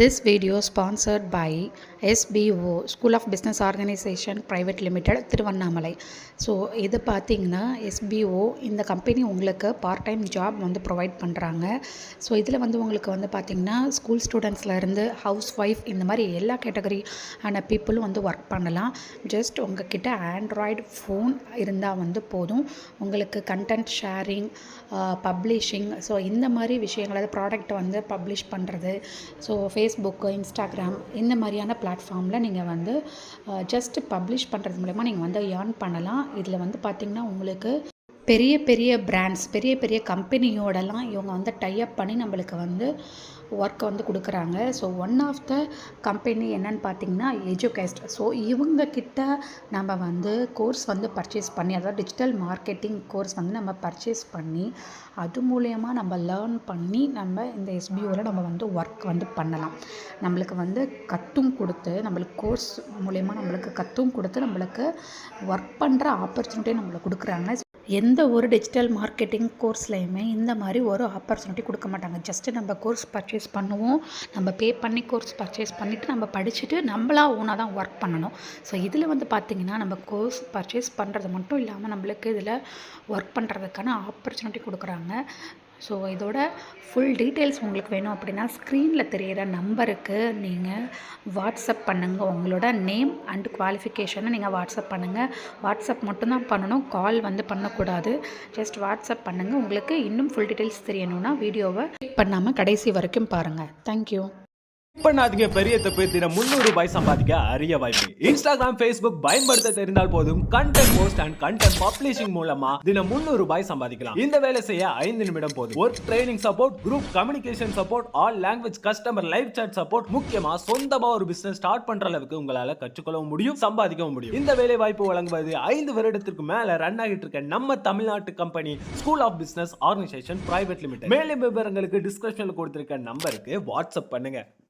This video sponsored by SBO School of Business Organization Private Limited Tiruvannamalai. So இது பார்த்திங்கன்னா SBO இந்த company உங்களுக்கு part time job வந்து provide பண்ணுறாங்க. ஸோ இதில் வந்து உங்களுக்கு வந்து பார்த்திங்கன்னா ஸ்கூல் ஸ்டூடெண்ட்ஸ்லேருந்து ஹவுஸ் ஒய்ஃப் இந்த மாதிரி எல்லா கேட்டகரி ஆன பீப்புளும் வந்து ஒர்க் பண்ணலாம். ஜஸ்ட் உங்ககிட்ட ஆண்ட்ராய்டு ஃபோன் இருந்தால் வந்து போதும். உங்களுக்கு கண்டென்ட் ஷேரிங், பப்ளிஷிங், ஸோ இந்த மாதிரி விஷயங்கள், அதாவது ப்ராடக்ட் வந்து பப்ளிஷ் பண்ணுறது, ஸோ ஃபேஸ்புக்கு, இன்ஸ்டாகிராம் இந்த மாதிரியான பிளாட்ஃபார்மில் நீங்கள் வந்து ஜஸ்ட் பப்ளிஷ் பண்ணுறது மூலமா நீங்கள் வந்து ஏர்ன் பண்ணலாம். இதில் வந்து பார்த்திங்கன்னா உங்களுக்கு பெரிய பெரிய பிராண்ட்ஸ், பெரிய பெரிய கம்பெனியோடலாம் இவங்க வந்து டைப் பண்ணி நம்மளுக்கு வந்து ஒர்க்கை வந்து கொடுக்குறாங்க. So one of the company என்னென்னு பார்த்திங்கன்னா எஜுகேஸ்ட். ஸோ இவங்கக்கிட்ட நம்ம வந்து கோர்ஸ் வந்து பர்ச்சேஸ் பண்ணி, அதாவது டிஜிட்டல் மார்க்கெட்டிங் கோர்ஸ் வந்து நம்ம பர்ச்சேஸ் பண்ணி அது மூலயமா நம்ம லேர்ன் பண்ணி நம்ம இந்த SBOவில் நம்ம வந்து ஒர்க் வந்து பண்ணலாம். நம்மளுக்கு வந்து கற்றும் கொடுத்து, நம்மளுக்கு கோர்ஸ் மூலயமா நம்மளுக்கு கற்றும் கொடுத்து நம்மளுக்கு ஒர்க் பண்ணுற ஆப்பர்ச்சுனிட்டியை நம்மளுக்கு கொடுக்குறாங்க. எந்த ஒரு டிஜிட்டல் மார்க்கெட்டிங் கோர்ஸ்லையுமே இந்த மாதிரி ஒரு ஆப்பர்ச்சுனிட்டி கொடுக்க மாட்டாங்க. ஜஸ்ட்டு நம்ம கோர்ஸ் பர்ச்சேஸ் பண்ணுவோம், நம்ம பே பண்ணி கோர்ஸ் பர்ச்சேஸ் பண்ணிவிட்டு நம்ம படிச்சுட்டு நம்மளா ஓனாக தான் ஒர்க் பண்ணணும். ஸோ இதில் வந்து பார்த்திங்கன்னா நம்ம கோர்ஸ் பர்ச்சேஸ் பண்ணுறது மட்டும் இல்லாமல் நம்மளுக்கு இதில் ஒர்க் பண்ணுறதுக்கான ஆப்பர்ச்சுனிட்டி கொடுக்குறாங்க. ஸோ இதோட ஃபுல் டீட்டெயில்ஸ் உங்களுக்கு வேணும் அப்படின்னா ஸ்க்ரீனில் தெரிகிற நம்பருக்கு நீங்கள் வாட்ஸ்அப் பண்ணுங்கள். உங்களோட நேம் அண்ட் குவாலிஃபிகேஷனை நீங்கள் வாட்ஸ்அப் பண்ணுங்கள். வாட்ஸ்அப் மட்டும்தான் பண்ணணும், கால் வந்து பண்ணக்கூடாது. ஜஸ்ட் வாட்ஸ்அப் பண்ணுங்கள். உங்களுக்கு இன்னும் ஃபுல் டீட்டெயில்ஸ் தெரியணும்னா வீடியோவை கிளிக் பண்ணாமல் கடைசி வரைக்கும் பாருங்கள். தேங்க்யூ. பண்ணாதீங்க பெரிய தப்பு. தினம் 300 ரூபாய் சம்பாதிக்க அரிய வாய்ப்பு. இன்ஸ்டாகிராம், ஃபேஸ்புக் பயன்படுத்த தெரிந்தால் போதும். Content post and content publishing மூலமா தினம் 300 ரூபாய் சம்பாதிக்கலாம். இந்த வேலை செய்ய 5 நிமிடம் போதும். Work training support, group communication support, all language customer live chat support, முக்கியமா சொந்தமா ஒரு பிசினஸ் ஸ்டார்ட் பண்ற அளவுக்கு உங்களால கற்றுக்கொள்ளவும் முடியும், சம்பாதிக்கவும் முடியும். இந்த வேலை வாய்ப்பு வழங்குவது 5 வருடத்திற்கு மேல ரன் ஆகிட்டு இருக்க நம்ம தமிழ்நாட்டு company school of business organisation private limited. மேலும் விவரங்களுக்கு டிஸ்கிரிப்ஷன்ல கொடுத்திருக்க நம்பருக்கு வாட்ஸ்அப் பண்ணுங்க.